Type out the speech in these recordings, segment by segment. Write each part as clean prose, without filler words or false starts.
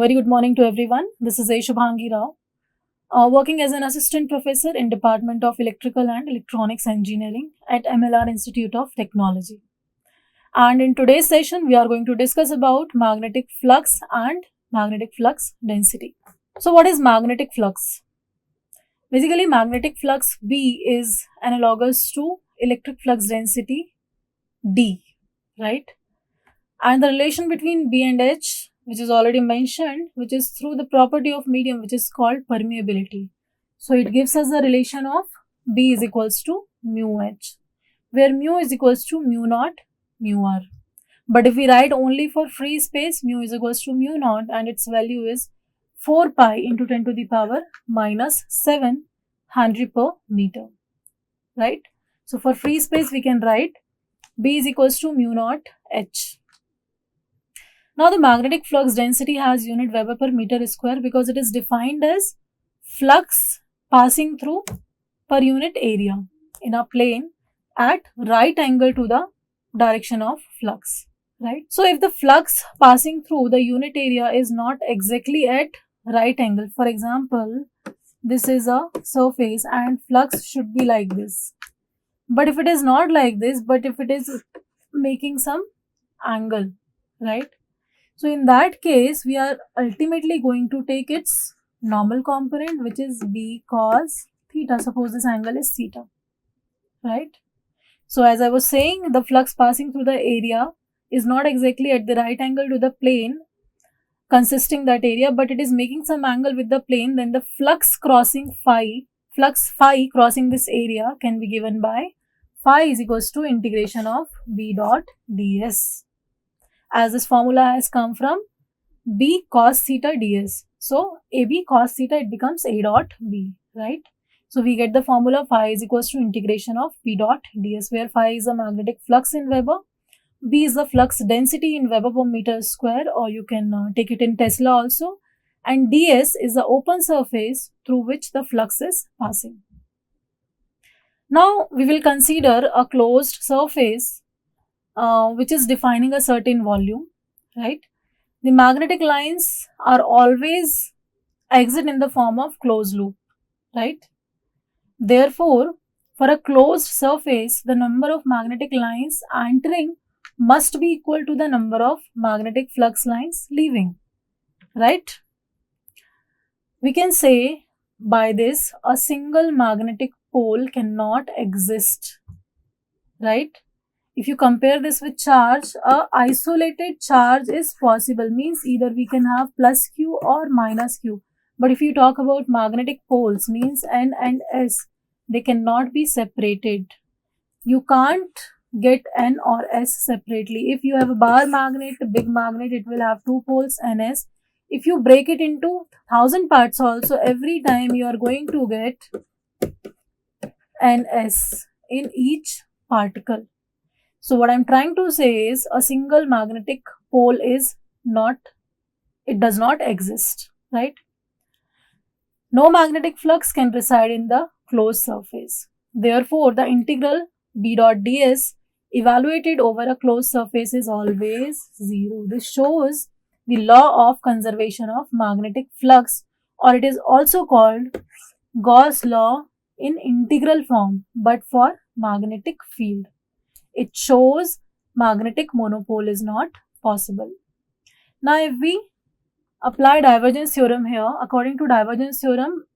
Very good morning to everyone. This is A. Shubhangi Rao, working as an assistant professor in Department of Electrical and Electronics Engineering at MLR Institute of Technology. And in today's session, we are going to discuss about magnetic flux and magnetic flux density. So what is magnetic flux? Basically, magnetic flux B is analogous to electric flux density D, right? And the relation between B and H, which is already mentioned, which is through the property of medium, which is called permeability. So it gives us the relation of B is equals to mu H, where mu is equals to mu naught mu R. But if we write only for free space, mu is equals to mu naught and its value is 4 pi into 10 to the power minus 7 Henry per meter, right? So for free space, we can write B is equals to mu naught H. Now the magnetic flux density has unit Weber per meter square because it is defined as flux passing through per unit area in a plane at right angle to the direction of flux, right? So if the flux passing through the unit area is not exactly at right angle, for example, this is a surface and flux should be like this. But if it is not like this, but if it is making some angle, right? So in that case, we are ultimately going to take its normal component, which is B cos theta. Suppose this angle is theta, right? So as I was saying, the flux passing through the area is not exactly at the right angle to the plane consisting that area, but it is making some angle with the plane. Then the flux phi crossing this area can be given by phi is equals to integration of B dot ds. As this formula has come from B cos theta ds. So AB cos theta, it becomes A dot B, right? So we get the formula phi is equals to integration of B dot ds, where phi is the magnetic flux in Weber, B is the flux density in Weber per meter square, or you can take it in Tesla also, and ds is the open surface through which the flux is passing. Now we will consider a closed surface which is defining a certain volume, right? The magnetic lines are always exit in the form of closed loop, right? Therefore, for a closed surface, the number of magnetic lines entering must be equal to the number of magnetic flux lines leaving, right? We can say by this, a single magnetic pole cannot exist, right? If you compare this with charge, a isolated charge is possible, means either we can have plus q or minus q. But if you talk about magnetic poles, means N and S, they cannot be separated. You can't get N or S separately. If you have a bar magnet, a big magnet, it will have two poles NS. If you break it into 1000 parts also, every time you are going to get NS in each particle. So what I'm trying to say is a single magnetic pole is not, it does not exist, right? No magnetic flux can reside in the closed surface. Therefore, the integral B dot ds evaluated over a closed surface is always 0. This shows the law of conservation of magnetic flux, or it is also called Gauss law in integral form, but for magnetic field. It shows magnetic monopole is not possible. Now, if we apply divergence theorem here, according to divergence theorem,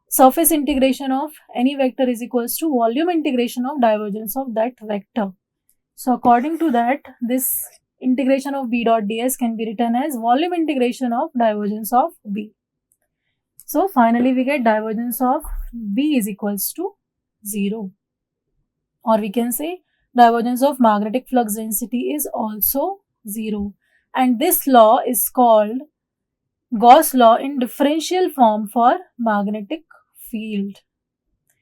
surface integration of any vector is equals to volume integration of divergence of that vector. So according to that, this integration of B dot ds can be written as volume integration of divergence of B. So finally we get divergence of B is equals to 0. Or we can say divergence of magnetic flux density is also 0. And this law is called Gauss law in differential form for magnetic field.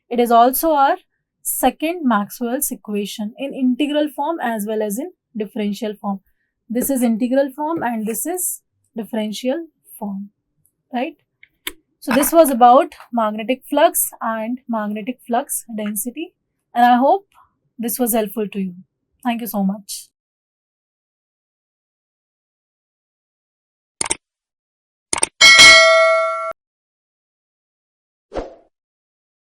It is also our second Maxwell's equation in integral form as well as in differential form. This is integral form and this is differential form, right? So this was about magnetic flux and magnetic flux density, and I hope this was helpful to you. Thank you so much.